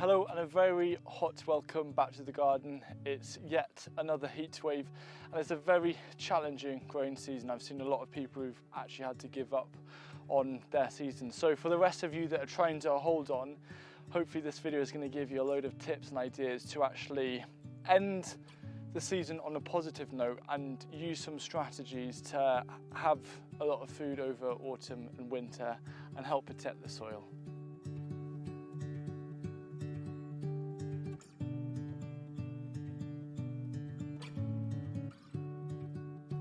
Hello and a very hot welcome back to the garden. It's yet another heat wave and it's a very challenging growing season. I've seen a lot of people who've actually had to give up on their season. So for the rest of you that are trying to hold on, hopefully this video is going to give you a load of tips and ideas to actually end the season on a positive note and use some strategies to have a lot of food over autumn and winter and help protect the soil.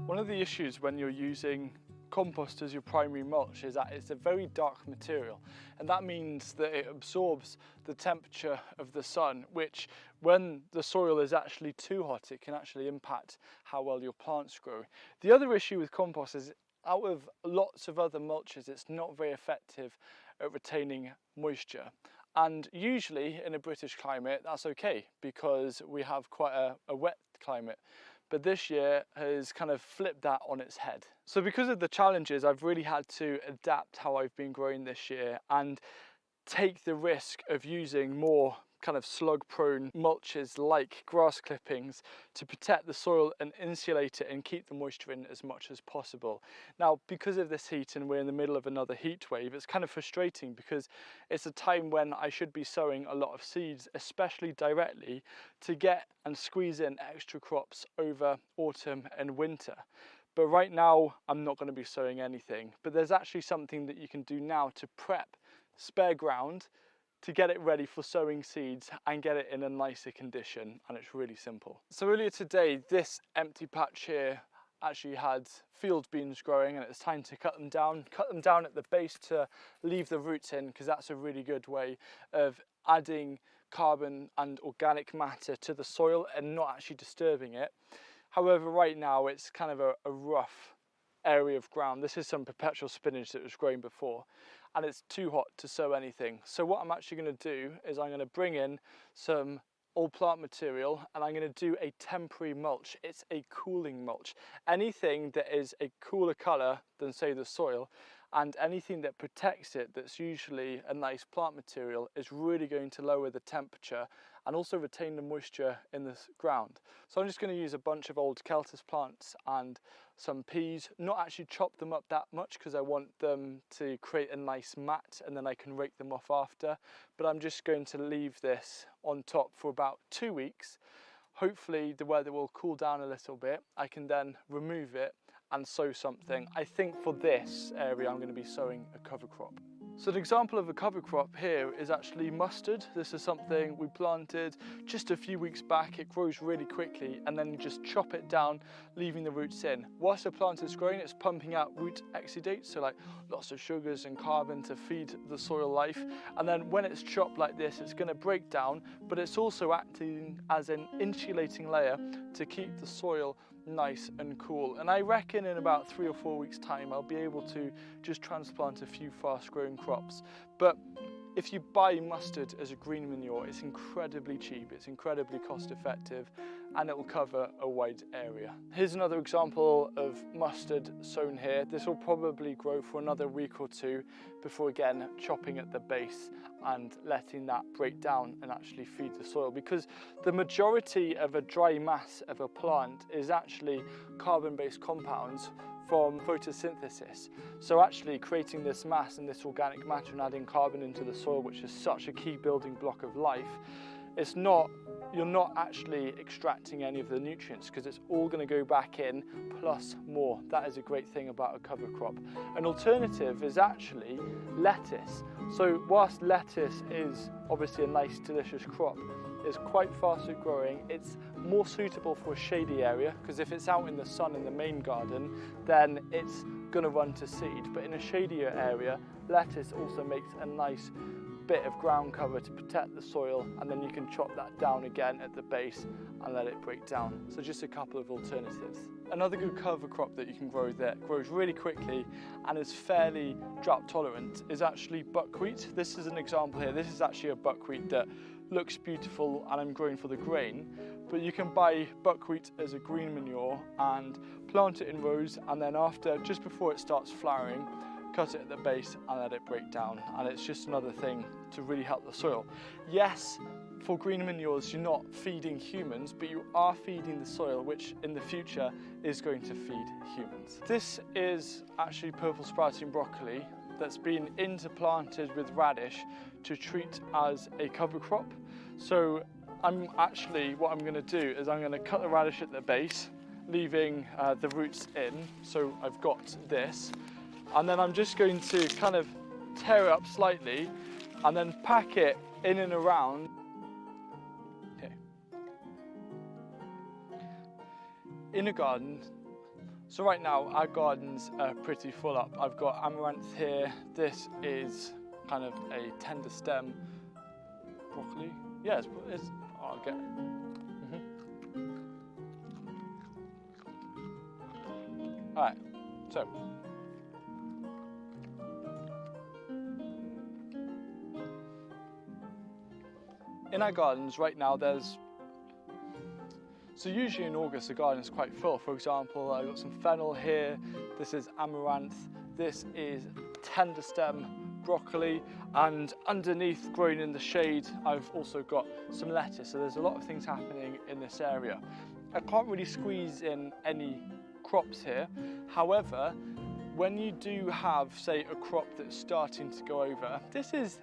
One of the issues when you're using compost as your primary mulch is that it's a very dark material, and that means that it absorbs the temperature of the sun, which when the soil is actually too hot, it can actually impact how well your plants grow. The other issue with compost is out of lots of other mulches, it's not very effective at retaining moisture. And usually in a British climate, that's okay because we have quite a wet climate. But this year has kind of flipped that on its head. So because of the challenges, I've really had to adapt how I've been growing this year and take the risk of using more kind of slug prone mulches like grass clippings to protect the soil and insulate it and keep the moisture in as much as possible. Now, because of this heat and we're in the middle of another heat wave, it's kind of frustrating because it's a time when I should be sowing a lot of seeds, especially directly, to get and squeeze in extra crops over autumn and winter. But right now, I'm not going to be sowing anything. But there's actually something that you can do now to prep spare ground to get it ready for sowing seeds and get it in a nicer condition, and it's really simple. So earlier today, this empty patch here actually had field beans growing, and it's time to cut them down at the base to leave the roots in, because that's a really good way of adding carbon and organic matter to the soil and not actually disturbing it. However, right now it's kind of a rough area of ground. This is some perpetual spinach that was growing before, and it's too hot to sow anything. So what I'm actually going to do is I'm going to bring in some old plant material and I'm going to do a temporary mulch. It's a cooling mulch. Anything that is a cooler colour than, say, the soil, and anything that protects it that's usually a nice plant material is really going to lower the temperature and also retain the moisture in the ground. So I'm just going to use a bunch of old Celtis plants and some peas, not actually chop them up that much because I want them to create a nice mat and then I can rake them off after, but I'm just going to leave this on top for about 2 weeks. Hopefully the weather will cool down a little bit. I can then remove it and sow something. I think for this area I'm going to be sowing a cover crop. So an example of a cover crop here is actually mustard. This is something we planted just a few weeks back. It grows really quickly and then you just chop it down, leaving the roots in. Whilst the plant is growing, it's pumping out root exudates, so like lots of sugars and carbon to feed the soil life. And then when it's chopped like this, it's going to break down, but it's also acting as an insulating layer to keep the soil nice and cool. And I reckon in about 3 or 4 weeks time I'll be able to just transplant a few fast growing crops. But if you buy mustard as a green manure, it's incredibly cheap, it's incredibly cost effective, and it will cover a wide area. Here's another example of mustard sown here. This will probably grow for another week or two before again chopping at the base and letting that break down and actually feed the soil, because the majority of a dry mass of a plant is actually carbon-based compounds from photosynthesis. So actually creating this mass and this organic matter and adding carbon into the soil, which is such a key building block of life, you're not actually extracting any of the nutrients because it's all going to go back in plus more. That is a great thing about a cover crop. An alternative is actually lettuce. So whilst lettuce is obviously a nice delicious crop, it's quite fast at growing. It's more suitable for a shady area because if it's out in the sun in the main garden, then it's going to run to seed. But in a shadier area, lettuce also makes a nice bit of ground cover to protect the soil, and then you can chop that down again at the base and let it break down. So just a couple of alternatives. Another good cover crop that you can grow that grows really quickly and is fairly drought tolerant is actually buckwheat. This is an example here. This is actually a buckwheat that looks beautiful and I'm growing for the grain, but you can buy buckwheat as a green manure and plant it in rows, and then after, just before it starts flowering, cut it at the base and let it break down, and it's just another thing to really help the soil. Yes, for green manures you're not feeding humans, but you are feeding the soil, which in the future is going to feed humans. This is actually purple sprouting broccoli that's been interplanted with radish to treat as a cover crop. So what I'm going to do is I'm going to cut the radish at the base, leaving the roots in. So I've got this, and then I'm just going to kind of tear it up slightly and then pack it in and around. Okay. In a garden, so right now our gardens are pretty full up. I've got amaranth here. This is kind of a tender stem broccoli. Yeah, I'll get it. All right, so in our gardens right now so usually in August the garden is quite full. For example, I've got some fennel here, this is amaranth, this is tender stem broccoli, and underneath, growing in the shade, I've also got some lettuce. So there's a lot of things happening in this area. I can't really squeeze in any crops here. However, when you do have, say, a crop that's starting to go over, this is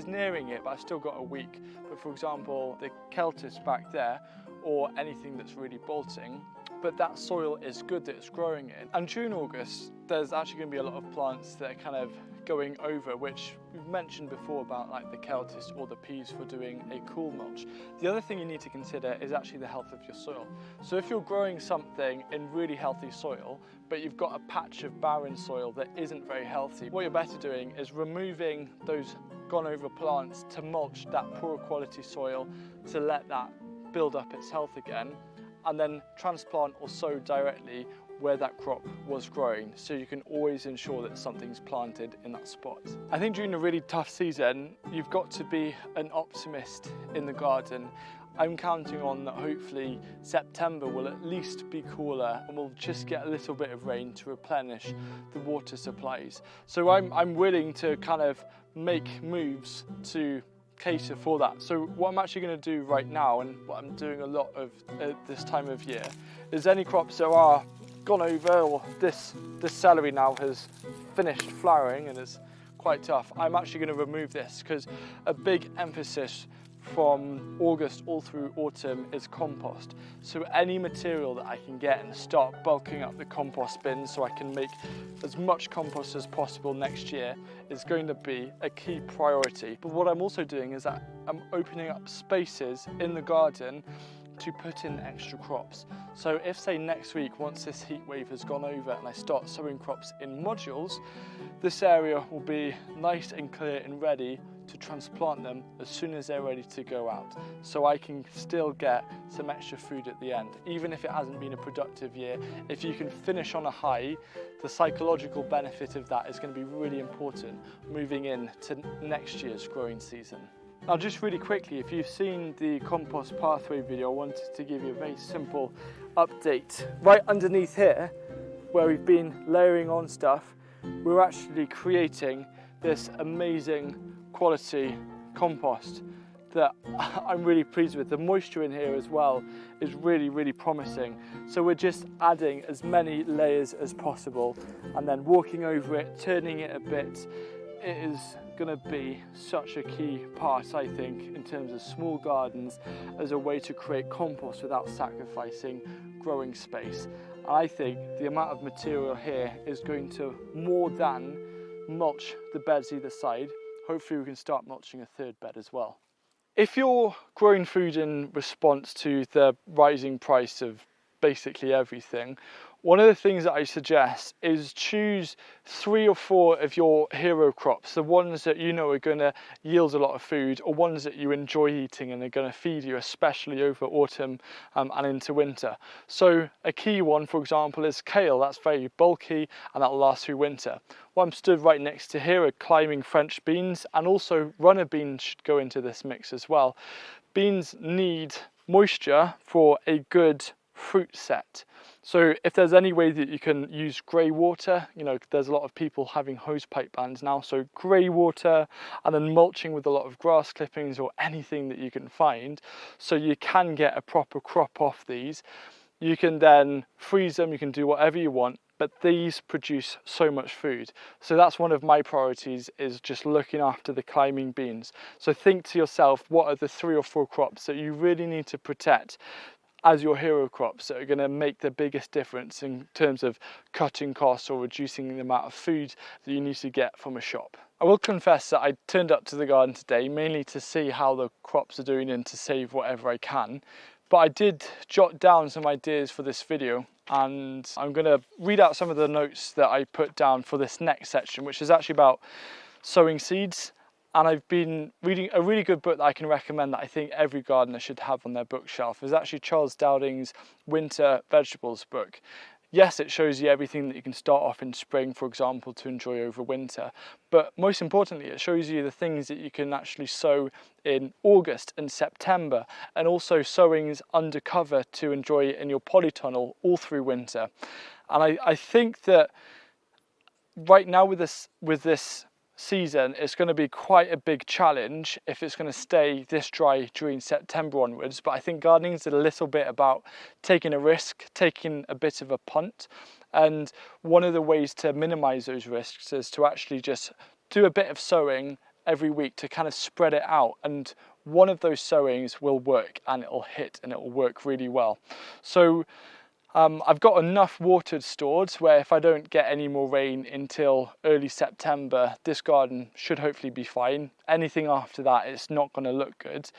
nearing it, but I've still got a week. But for example, the Celtis back there, or anything that's really bolting, but that soil is good that it's growing in. And during August, there's actually going to be a lot of plants that are kind of going over, which we've mentioned before about like the Celtis or the peas for doing a cool mulch. The other thing you need to consider is actually the health of your soil. So if you're growing something in really healthy soil, but you've got a patch of barren soil that isn't very healthy, what you're better doing is removing those gone over plants to mulch that poor quality soil to let that build up its health again, and then transplant or sow directly where that crop was growing, so you can always ensure that something's planted in that spot. I think during a really tough season, you've got to be an optimist in the garden. I'm counting on that hopefully September will at least be cooler and we'll just get a little bit of rain to replenish the water supplies. So I'm willing to kind of make moves to cater for that. So what I'm actually going to do right now, and what I'm doing a lot of this time of year, is any crops that are gone over, or this celery now has finished flowering and is quite tough, I'm actually going to remove this, because a big emphasis from August all through autumn is compost. So any material that I can get and start bulking up the compost bin so I can make as much compost as possible next year is going to be a key priority. But what I'm also doing is that I'm opening up spaces in the garden to put in extra crops. So if, say, next week, once this heat wave has gone over and I start sowing crops in modules, this area will be nice and clear and ready to transplant them as soon as they're ready to go out. So I can still get some extra food at the end. Even if it hasn't been a productive year, if you can finish on a high, the psychological benefit of that is going to be really important moving into next year's growing season. Now, just really quickly, if you've seen the compost pathway video, I wanted to give you a very simple update. Right underneath here, where we've been layering on stuff, we're actually creating this amazing quality compost that I'm really pleased with. The moisture in here as well is really, really promising. So we're just adding as many layers as possible and then walking over it, turning it a bit. It is going to be such a key part, I think, in terms of small gardens as a way to create compost without sacrificing growing space. And I think the amount of material here is going to more than mulch the beds either side. Hopefully we can start mulching a third bed as well. If you're growing food in response to the rising price of basically everything, one of the things that I suggest is choose 3 or 4 of your hero crops, the ones that you know are going to yield a lot of food, or ones that you enjoy eating and are going to feed you, especially over autumn and into winter. So a key one, for example, is kale. That's very bulky and that'll last through winter. What I'm stood right next to here are climbing French beans, and also runner beans should go into this mix as well. Beans need moisture for a good fruit set. So if there's any way that you can use grey water, you know, there's a lot of people having hose pipe bans now, so grey water and then mulching with a lot of grass clippings or anything that you can find, so you can get a proper crop off these. You can then freeze them, you can do whatever you want, but these produce so much food. So that's one of my priorities, is just looking after the climbing beans. So think to yourself, what are the 3 or 4 crops that you really need to protect as your hero crops that are going to make the biggest difference in terms of cutting costs or reducing the amount of food that you need to get from a shop. I will confess that I turned up to the garden today mainly to see how the crops are doing and to save whatever I can. But I did jot down some ideas for this video, and I'm going to read out some of the notes that I put down for this next section, which is actually about sowing seeds. And I've been reading a really good book that I can recommend that I think every gardener should have on their bookshelf. It's actually Charles Dowding's Winter Vegetables book. Yes, it shows you everything that you can start off in spring, for example, to enjoy over winter. But most importantly, it shows you the things that you can actually sow in August and September, and also sowings undercover to enjoy in your polytunnel all through winter. And I think that right now with this season, it's going to be quite a big challenge if it's going to stay this dry during September onwards. But I think gardening is a little bit about taking a risk, taking a bit of a punt, and one of the ways to minimize those risks is to actually just do a bit of sowing every week to kind of spread it out, and one of those sowings will work and it'll hit and it will work really well. So I've got enough water stored where if I don't get any more rain until early September, this garden should hopefully be fine. Anything after that, it's not going to look good.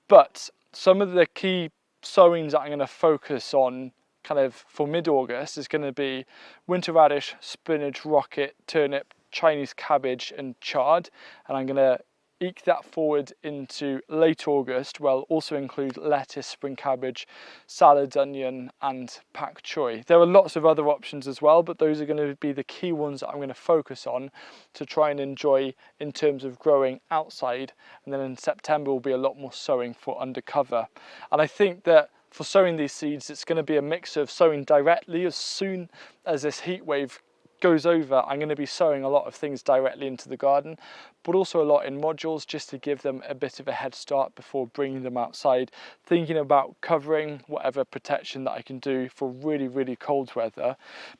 But some of the key sowings that I'm going to focus on kind of for mid-August is going to be winter radish, spinach, rocket, turnip, Chinese cabbage and chard. And I'm going to eke that forward into late August, where I'll also include lettuce, spring cabbage, salads, onion and pak choi. There are lots of other options as well, but those are going to be the key ones that I'm going to focus on to try and enjoy in terms of growing outside. And then in September will be a lot more sowing for undercover. And I think that for sowing these seeds, it's going to be a mix of sowing directly. As soon as this heat wave goes over, I'm going to be sowing a lot of things directly into the garden, but also a lot in modules just to give them a bit of a head start before bringing them outside, thinking about covering whatever protection that I can do for really, really cold weather.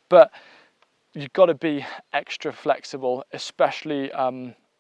But you've got to be extra flexible, especially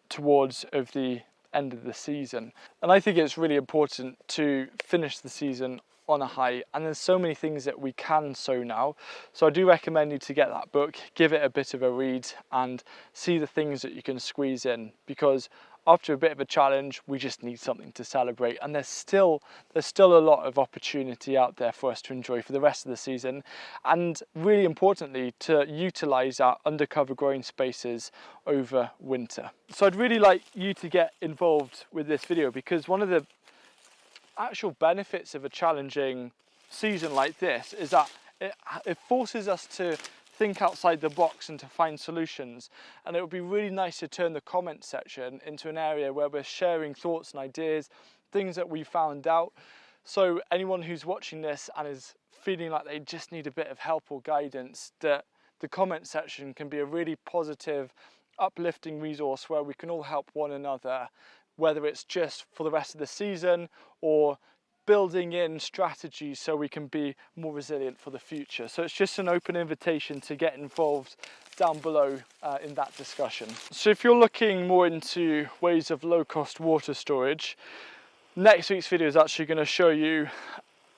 towards the end of the season. And I think it's really important to finish the season on a high, and there's so many things that we can sow now. So I do recommend you to get that book, give it a bit of a read and see the things that you can squeeze in, because after a bit of a challenge we just need something to celebrate, and there's still a lot of opportunity out there for us to enjoy for the rest of the season, and really importantly to utilize our undercover growing spaces over winter. So I'd really like you to get involved with this video, because one of the actual benefits of a challenging season like this is that it forces us to think outside the box and to find solutions. And it would be really nice to turn the comment section into an area where we're sharing thoughts and ideas, things that we found out. So anyone who's watching this and is feeling like they just need a bit of help or guidance, that the comment section can be a really positive, uplifting resource where we can all help one another, whether it's just for the rest of the season or building in strategies so we can be more resilient for the future. So it's just an open invitation to get involved down below in that discussion. So if you're looking more into ways of low-cost water storage, next week's video is actually going to show you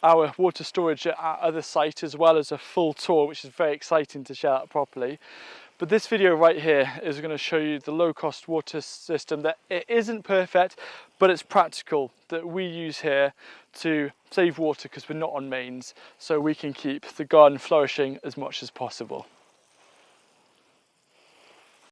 our water storage at our other site, as well as a full tour, which is very exciting to share that properly. But this video right here is going to show you the low-cost water system that it isn't perfect, but it's practical, that we use here to save water because we're not on mains, so we can keep the garden flourishing as much as possible.